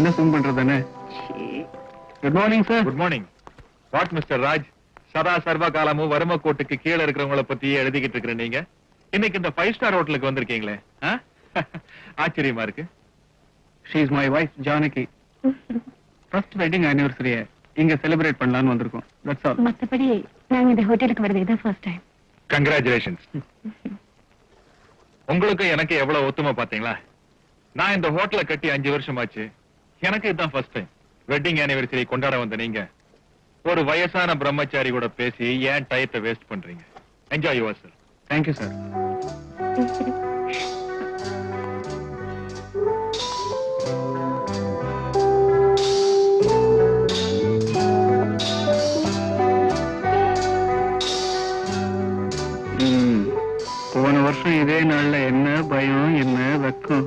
என்ன ஸ்விம் பண்றதானே. Good morning sir. Good morning. What mister Raj, சதா சர்வ காலமும் வறுமை கோட்டுக்கு கீழே இருக்கிறவங்கள பத்தி எழுதிக்கிட்டு இருக்கிற நீங்க இன்னைக்கு இந்த 5 ஸ்டார் ஹோட்டலுக்கு வந்திருக்கீங்களே, ஆச்சரியமா இருக்கு. She is my wife Janaki. First wedding ஆனிவர்சரிய இங்க செலிப்ரேட் பண்ணலாம்னு வந்திருக்கோம். That's all. மத்தபடி நாங்க இந்த ஹோட்டலுக்கு வரது இதான் ஃபர்ஸ்ட் டைம். கங்க்ராச்சுலேஷன்ஸ். உங்களுக்கு எனக்கு எவ்வளவு ஒத்துமை பாத்தீங்களா? நான் இந்த ஹோட்டலை கட்டி 5 வருஷமாச்சு. எனக்கு இதுதான் ஃபர்ஸ்ட் டைம். வெட்டிங் ஆனிவர்சரி கொண்டாட வந்த நீங்க ஒரு வயசான பிரம்மச்சாரி கூட பேசி ஏன் டயத்தை வேஸ்ட் பண்றீங்க? Enjoy your self. Thank you sir. போன வருஷம் இதே நாள்ல என்ன பயம் என்ன வெக்கம்.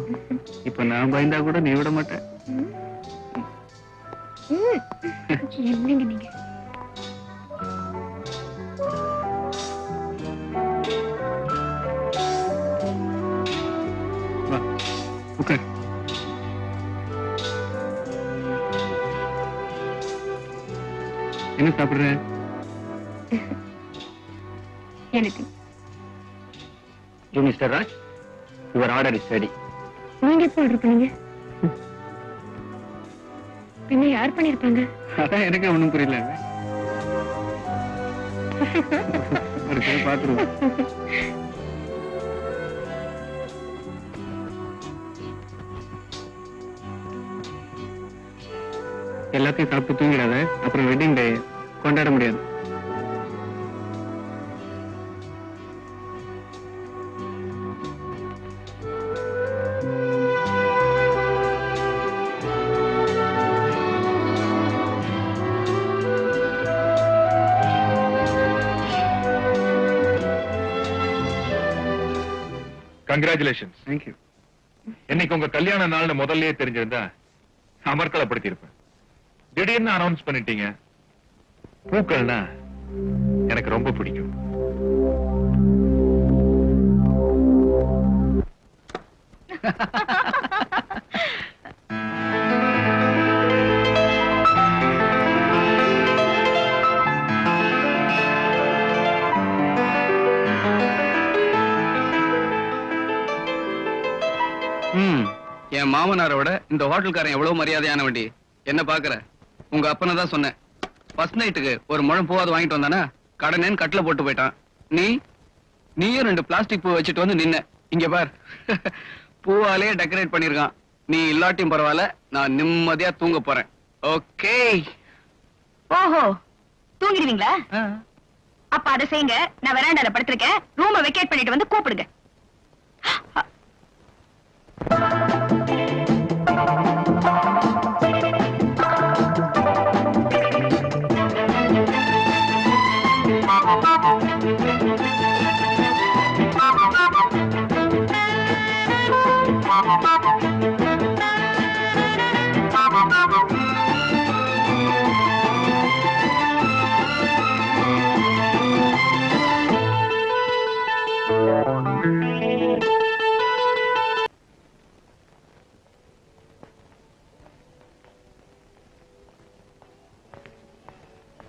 இப்ப நான் பயந்தா கூட நீ விட மாட்டேன். என்னங்க நீங்க? உட்கார். என்ன சாப்பிடுற? எனக்கு You Mr. Raj, your order is ready. நீங்க எப்போ ஆர்டர் பண்ணீங்க? பின்ன யார் பண்ணிருப்பாங்க? அதான் எனக்கு ஒண்ணும் புரியல. பாத்துருவோம். எல்லாத்தையும் சாப்பிட்டு தூங்கிடாத, அப்புறம் வெட்டிங் டே கொண்டாட முடியாது. கங்க்ராச்சுலேஷன்ஸ். தேங்க்யூ. இன்னைக்கு உங்க கல்யாண நாள்னு முதல்லயே தெரிஞ்சிருந்தா அமர்க்கலப்படுத்தி இருப்பேன். திடீர்னு அனௌன்ஸ் பண்ணிட்டீங்க. பூக்கள்னா எனக்கு ரொம்ப பிடிக்கும். என் மாமனாரோட இந்த ஹோட்டல்காரன் எவ்வளவு மரியாதையான வண்டி. என்ன பாக்குற? உங்க அப்பனை தான் சொன்னேன். ஃபர்ஸ்ட் நைட்டுக்கு ஒரு முழம் பூவாது வாங்கிட்டு வந்தானா கடனேன்னு கட்டில போட்டு போயிட்டான். நீயும் 2 பிளாஸ்டிக் பூ வச்சுட்டு வந்து நின்ன. இங்க பார், பூவாலே டெக்கரேட் பண்ணிருக்கான். நீ இல்லாட்டியும் பரவாயில்ல, நான் நிம்மதியா தூங்க போறேன். ஓகே? ஓஹோ, தூங்கிடுவீங்களா? அப்ப அதை செய்யுங்க. நான் வெராண்டால படுத்திருக்கேன். ரூமை வெக்கேட் பண்ணிட்டு வந்து கூப்பிடுங்க.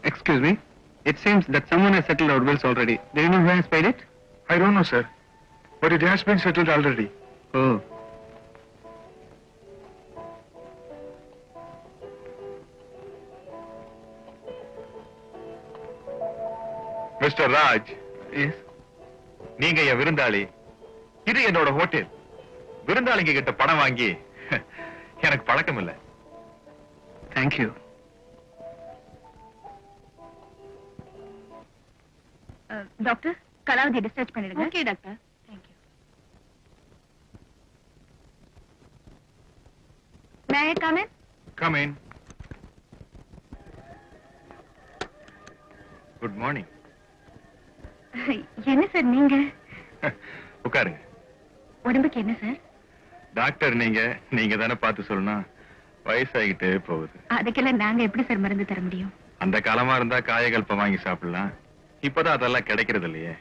Excuse me. It seems that someone has settled our bills already. Do you know who has paid it? I don't know, sir. But it has been settled already. Oh. Mister Raj, Yes. நீங்க என் விருந்தாளி. இது என்னோட hotel. விருந்தாளிங்க கிட்ட பணம் வாங்கி எனக்கு பழக்கம் இல்ல. Thank you. Doctor, Kalavathi discharge பண்ணிடுங்க. Okay doctor. Thank you. May I come in? Come in. Good morning. என்ன சார் நீங்க? உட்காருங்க. உடம்புக்கு என்ன சார்? டாக்டர் நீங்க தானே பார்த்து சொல்லணும். வயசாகிட்டே போகுது. அதுக்கெல்லாம் நாங்க எப்படி சார் மருந்து தர முடியும்? அந்த காலமா இருந்தா காயகல்பம் வாங்கி சாப்பிடலாம். இப்பதான் அதெல்லாம் கிடைக்கிறது இல்லையே.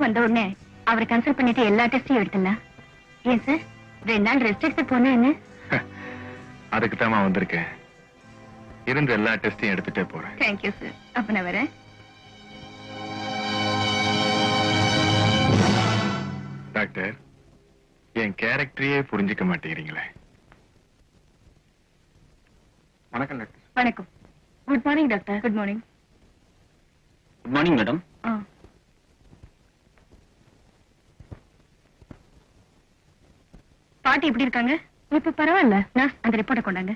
வந்த உடனே அவரை கன்சல்ட் பண்ணிட்டு எல்லா டெஸ்டையும் எடுத்துடலாம். ஏன் சார் 2 நாள் ரெஸ்ட் எடுத்து போனா என்ன? அதுக்கு தாமா வந்திருக்கேன். இருந்த எல்லா டெஸ்டையும் எடுத்துட்டே போறேன். Thank you sir. அப்ப நான் வரேன். டாக்டர், என் கேரக்டரையே புரிஞ்சுக்க மாட்டேங்கிறீங்களே. வணக்கம் டாக்டர். வணக்கம். Good morning doctor. Good morning. Good morning madam. பாட்டி எப்படி இருக்காங்க? இப்ப பரவாயில்ல. நர்ஸ் அந்த ரிப்போர்ட்டை கொண்டாங்க.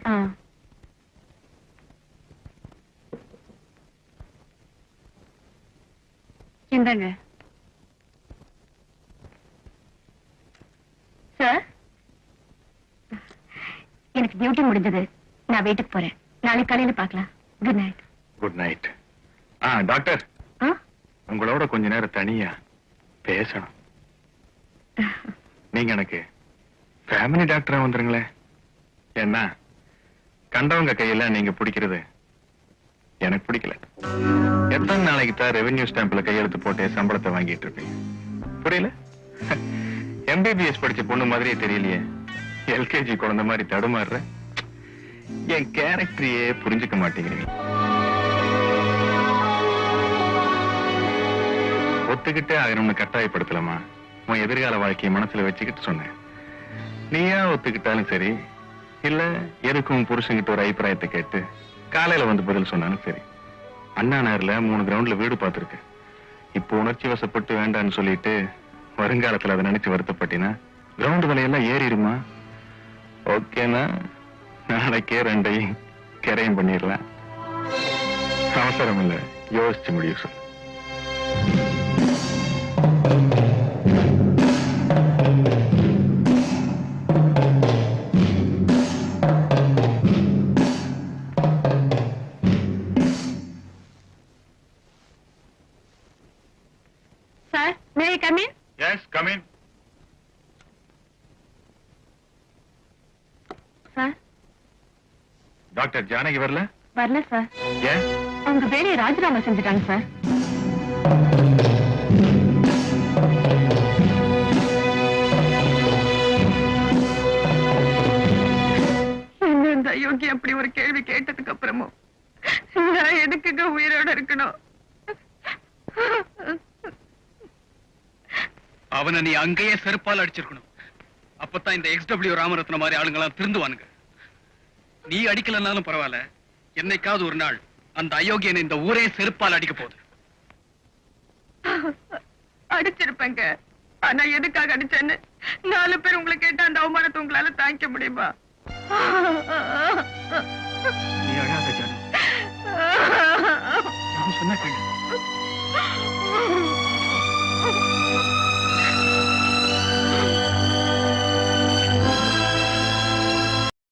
இந்தாங்க சார். எனக்கு டியூட்டி முடிஞ்சது. நான் வீட்டுக்கு போறேன். நாளைக்கு காலையில பார்க்கலாம். Good night. Good night. Doctor, உங்களோட கொஞ்ச நேரம் தனியா பேசணும். நீங்க எனக்கு ஃபேமிலி டாக்டரா வந்துருங்களே. என்ன கண்டவங்க கையில நீங்க பிடிக்கிறது எனக்கு பிடிக்கல. எத்தனை நாளைக்கு தான் ரெவென்யூ ஸ்டாம்ப்ல கையெழுத்து போட்டு சம்பளத்தை வாங்கிட்டு இருப்பீங்க? புரியல. MBBS படிச்ச பொண்ணு மாதிரியே தெரியலையே. LKG குழந்தை மாதிரி தடுமாறுற. என் கேரக்டரையே புரிஞ்சுக்க மாட்டேங்கிறீங்க. ஒத்துக்கிட்டே ஆகணும்னு கட்டாயப்படுத்தலாமா? உன் எதிர்கால வாழ்க்கையை மனசுல வச்சுக்கிட்டு சொன்னேன். நீயா ஒத்துக்கிட்டாலும் சரி, இல்ல எதுக்கும் புருஷன்கிட்ட ஒரு அபிப்பிராயத்தை கேட்டு காலையில வந்து பதில் சொன்னாலும் சரி. அண்ணா நகர்ல 3 கிரவுண்ட்ல வீடு பார்த்திருக்கு. இப்போ உணர்ச்சி வசப்பட்டு வேண்டான்னு சொல்லிட்டு வருங்காலத்துல அதை நினைச்சு வருத்தப்பட்டினா கிரவுண்ட் விலையெல்லாம் ஏறிடுமா? ஓகேனா நாளைக்கே 2ஐயும் கரையும் பண்ணிடலாம். அவசரம் இல்ல, யோசிச்சு முடிவு சொல்லு. Sir, may I come in? Yes, come in. Sir, doctor Janaki வரல? வரல சார். ஏன்? அவங்க வேலையை ராஜினாமா செஞ்சுட்டாங்க சார். இந்த அயோக்கி அப்படி ஒரு கேள்வி கேட்டதுக்கு அப்புறமும் நான் எதுக்குங்க உயிரோட இருக்கணும்? அவனை நீ அங்கேயே செருப்பால் அடிச்சிருக்கணும். அப்பதான் இந்த XW ராமரத்ன மாதிரி ஆளுங்கெல்லாம் திருந்துவானுங்க. நீ அடிக்கலன்னாலும் பரவாயில்ல, என்னைக்காவது ஒரு நாள் அந்த அயோக்கியனை இந்த ஊரே செருப்பால் அடிக்க போகுது. அடிச்சிருப்பேங்க. ஆனா எதுக்காக அடிச்சேன்னு 4 பேர் உங்களை கேட்ட அந்த அவமானத்தை உங்களால தாங்கிக்க முடியுமா? நீ அழாத ஜானு. நான் சொன்ன கேளு.